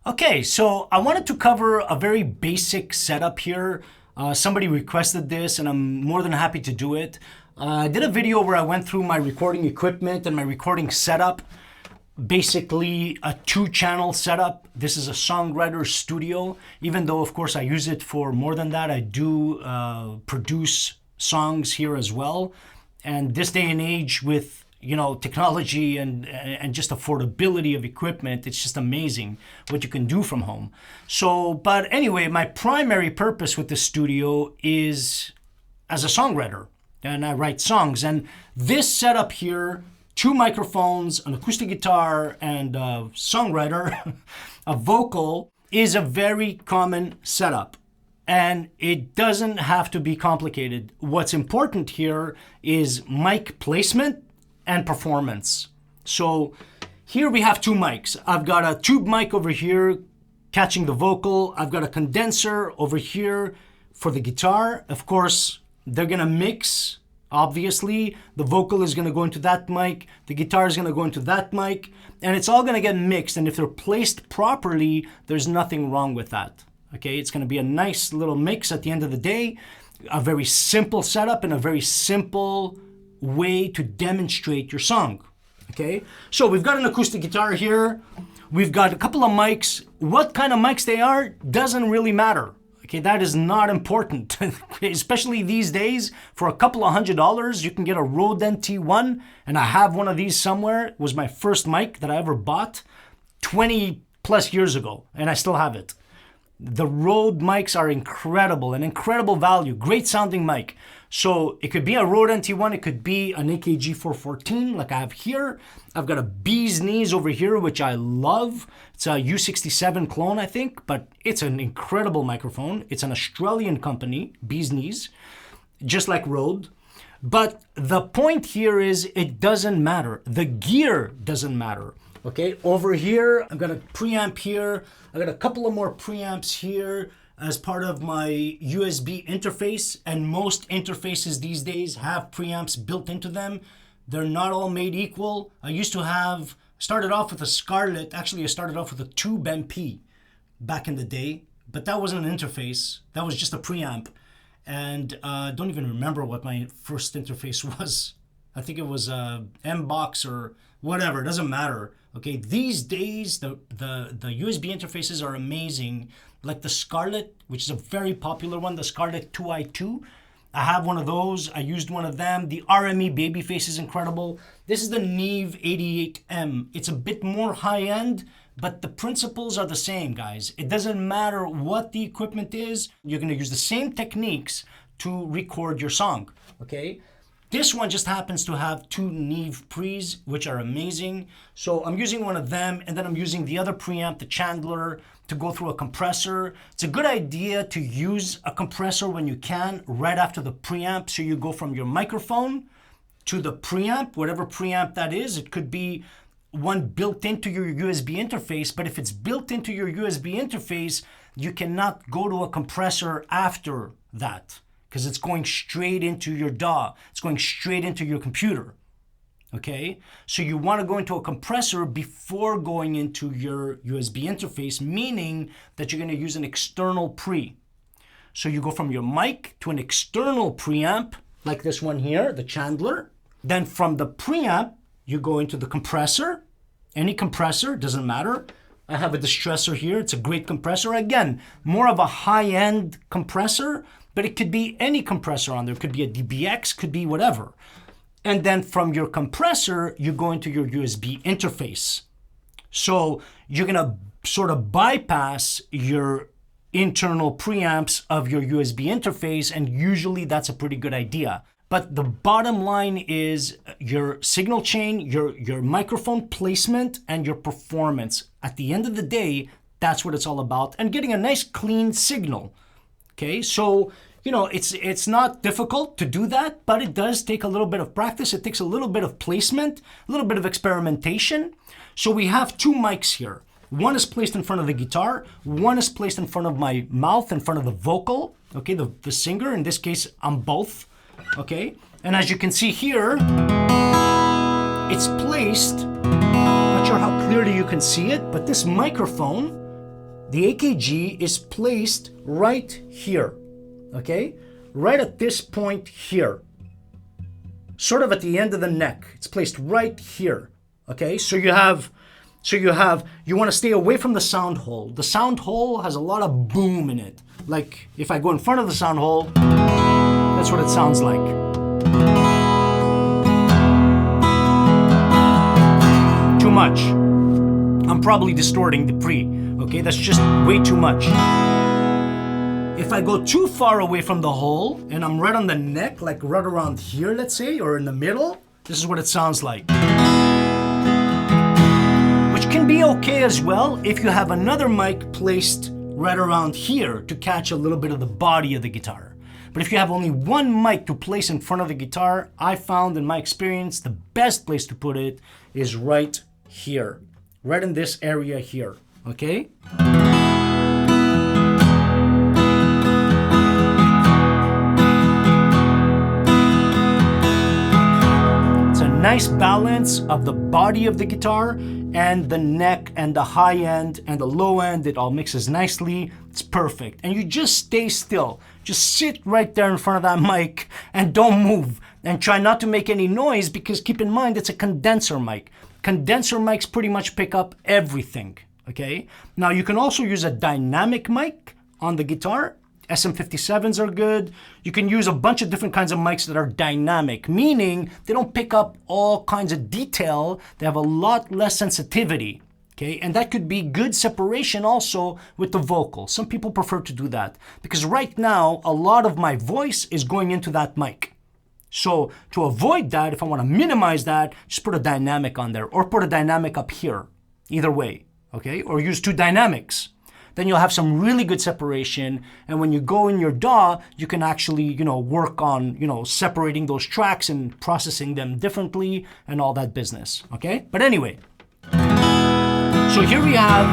Okay, so I wanted to cover a very basic setup here. Somebody requested this and I'm more than happy to do it. I did a video where I went through my recording equipment and my recording setup. Basically a 2-channel setup. This is a Songwriter Studio. Even though of course I use it for more than that, I do produce songs here as well. And this day and age with technology and just affordability of equipment, it's just amazing what you can do from home. So, but anyway, my primary purpose with the studio is as a songwriter, and I write songs. And this setup here, 2 microphones, an acoustic guitar, and a songwriter, a vocal, is a very common setup. And it doesn't have to be complicated. What's important here is mic placement and performance. So here we have 2 mics. I've got a tube mic over here catching the vocal. I've got a condenser over here for the guitar. Of course, they're gonna mix. Obviously, the vocal is gonna go into that mic, the guitar is gonna go into that mic, and it's all gonna get mixed. And if they're placed properly, there's nothing wrong with that. Okay, it's gonna be a nice little mix at the end of the day. A very simple setup and a very simple way to demonstrate your song. Okay, so we've got an acoustic guitar here. We've got a couple of mics. What kind of mics they are doesn't really matter. Okay, that is not important. Especially these days, for a couple of $100, you can get a Rode NT1, and I have one of these somewhere. It was my first mic that I ever bought 20 plus years ago, and I still have it. The Rode mics are incredible, an incredible value, great sounding mic. So it could be a Rode NT1, it could be an AKG 414 like I have here. I've got a Bee's Knees over here, which I love. It's a U67 clone, I think, but it's an incredible microphone. It's an Australian company, Bee's Knees, just like Rode. But the point here is it doesn't matter. The gear doesn't matter. Okay, over here, I've got a preamp here. I've got a couple of more preamps here as part of my USB interface. And most interfaces these days have preamps built into them. They're not all made equal. I used to started off with a Scarlett. Actually, I started off with a Tube MP back in the day. But that wasn't an interface. That was just a preamp. And I don't even remember what my first interface was. I think it was M-Box or whatever, it doesn't matter. Okay, these days the USB interfaces are amazing, like the Scarlett, which is a very popular one, the Scarlett 2i2. I have one of those, I used one of them. The RME Babyface is incredible. This is the Neve 88M. It's a bit more high-end, but the principles are the same, guys. It doesn't matter what the equipment is, you're gonna use the same techniques to record your song, okay? This one just happens to have 2 Neve pre's, which are amazing. So I'm using one of them, and then I'm using the other preamp, the Chandler, to go through a compressor. It's a good idea to use a compressor when you can, right after the preamp. So you go from your microphone to the preamp, whatever preamp that is. It could be one built into your USB interface, but if it's built into your USB interface, you cannot go to a compressor after that, because it's going straight into your DAW. It's going straight into your computer, okay? So you want to go into a compressor before going into your USB interface, meaning that you're going to use an external pre. So you go from your mic to an external preamp, like this one here, the Chandler. Then from the preamp, you go into the compressor. Any compressor, doesn't matter. I have a Distressor here. It's a great compressor. Again, more of a high-end compressor, but it could be any compressor on there. It could be a DBX, could be whatever. And then from your compressor, you go into your USB interface. So you're gonna sort of bypass your internal preamps of your USB interface, and usually that's a pretty good idea. But the bottom line is your signal chain, your microphone placement, and your performance. At the end of the day, that's what it's all about, and getting a nice clean signal. Okay, so it's not difficult to do that, but it does take a little bit of practice. It takes a little bit of placement, a little bit of experimentation. So we have 2 mics here. One is placed in front of the guitar. One is placed in front of my mouth, in front of the vocal. Okay, the singer. In this case, I'm both. Okay, and as you can see here, it's placed. Not sure how clearly you can see it, but this microphone The AKG is placed right here, okay? Right at this point here. Sort of at the end of the neck. It's placed right here, okay? So you want to stay away from the sound hole. The sound hole has a lot of boom in it. Like if I go in front of the sound hole, that's what it sounds like. Too much. I'm probably distorting the pre, okay? That's just way too much. If I go too far away from the hole and I'm right on the neck, like right around here, let's say, or in the middle, this is what it sounds like. Which can be okay as well if you have another mic placed right around here to catch a little bit of the body of the guitar. But if you have only one mic to place in front of the guitar, I found in my experience the best place to put it is right here. Right in this area here, okay? It's a nice balance of the body of the guitar and the neck and the high end and the low end. It all mixes nicely. It's perfect. And you just stay still. Just sit right there in front of that mic and don't move. And try not to make any noise because keep in mind it's a condenser mic. Condenser mics pretty much pick up everything, okay? Now you can also use a dynamic mic on the guitar. SM57s are good. You can use a bunch of different kinds of mics that are dynamic, meaning they don't pick up all kinds of detail. They have a lot less sensitivity, okay? And that could be good separation also with the vocal. Some people prefer to do that because right now, a lot of my voice is going into that mic. So to avoid that, if I want to minimize that, just put a dynamic on there or put a dynamic up here, either way, okay? Or use two dynamics. Then you'll have some really good separation. And when you go in your DAW, you can actually, work on, separating those tracks and processing them differently and all that business, okay? But anyway, so here we have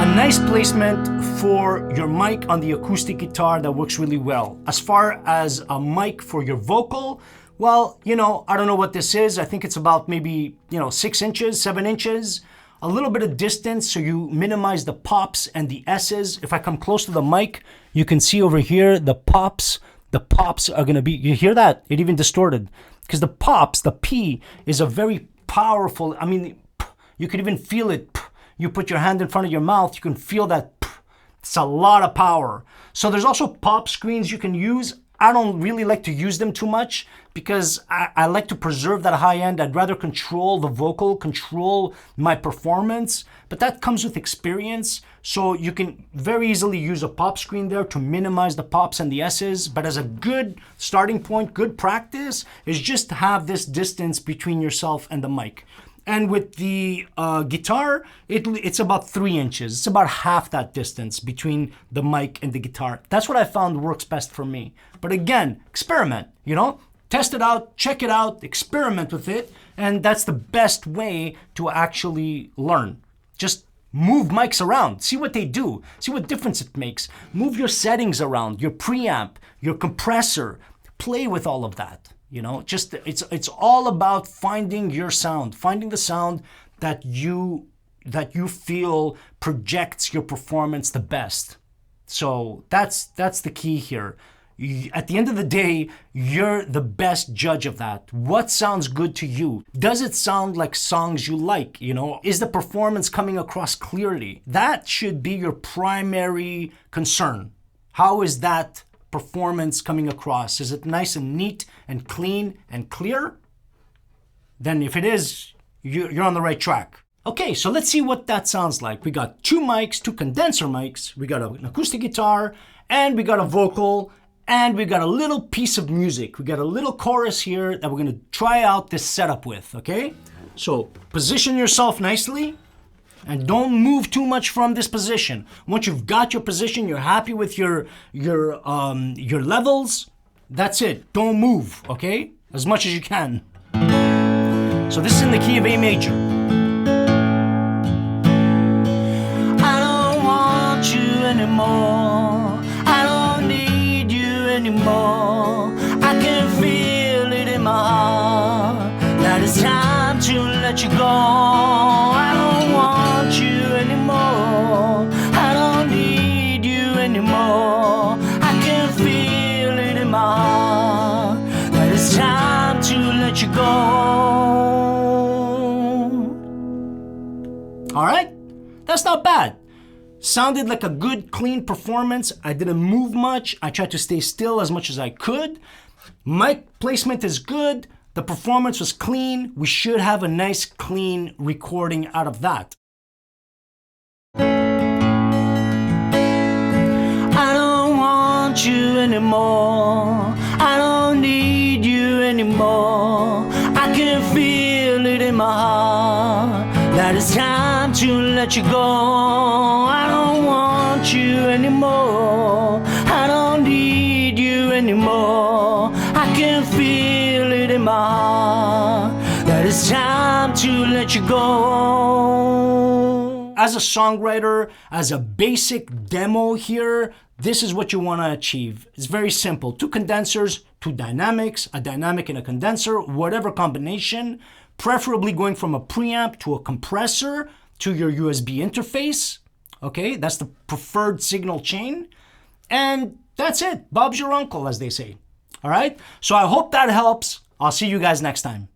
a nice placement for your mic on the acoustic guitar that works really well. As far as a mic for your vocal, well, I don't know what this is. I think it's about maybe, 6 inches, 7 inches. A little bit of distance so you minimize the pops and the S's. If I come close to the mic, you can see over here the pops are gonna be, you hear that? It even distorted. Because the pops, the P is a very powerful, you could even feel it. You put your hand in front of your mouth, you can feel that. It's a lot of power. So there's also pop screens you can use. I don't really like to use them too much because I like to preserve that high end. I'd rather control the vocal, control my performance, but that comes with experience. So you can very easily use a pop screen there to minimize the pops and the S's. But as a good starting point, good practice is just to have this distance between yourself and the mic. And with the guitar, it's about 3 inches. It's about half that distance between the mic and the guitar. That's what I found works best for me. But again, experiment, test it out, check it out, experiment with it. And that's the best way to actually learn. Just move mics around, see what they do, see what difference it makes. Move your settings around, your preamp, your compressor, play with all of that. It's all about finding your sound, finding the sound that you feel projects your performance the best. So that's the key here. At the end of the day, you're the best judge of that. What sounds good to you? Does it sound like songs you like? Is the performance coming across clearly? That should be your primary concern. How is that performance coming across? Is it nice and neat and clean and clear? Then if it is, you're on the right track. Okay, so let's see what that sounds like. We got 2 mics, 2 condenser mics. We got an acoustic guitar and we got a vocal and we got a little piece of music. We got a little chorus here that we're gonna try out this setup with, okay? So position yourself nicely. And don't move too much from this position. Once you've got your position, you're happy with your levels, that's it. Don't move, okay? As much as you can. So this is in the key of A major. I don't want you anymore. I don't need you anymore. I can feel it in my heart that it's time to let you go. I don't want you All right? That's not bad. Sounded like a good, clean performance. I didn't move much. I tried to stay still as much as I could. Mic placement is good. The performance was clean. We should have a nice, clean recording out of that. I don't want you anymore. I don't need you anymore. I can feel it in my heart that it's time to let you go. I don't want you anymore. I don't need you anymore. I can feel it in my heart that it's time to let you go. As a songwriter, as a basic demo here, this is what you want to achieve. It's very simple. 2 condensers, 2 dynamics, a dynamic and a condenser, whatever combination, preferably going from a preamp to a compressor to your USB interface. Okay, that's the preferred signal chain. And that's it. Bob's your uncle, as they say. All right, so I hope that helps. I'll see you guys next time.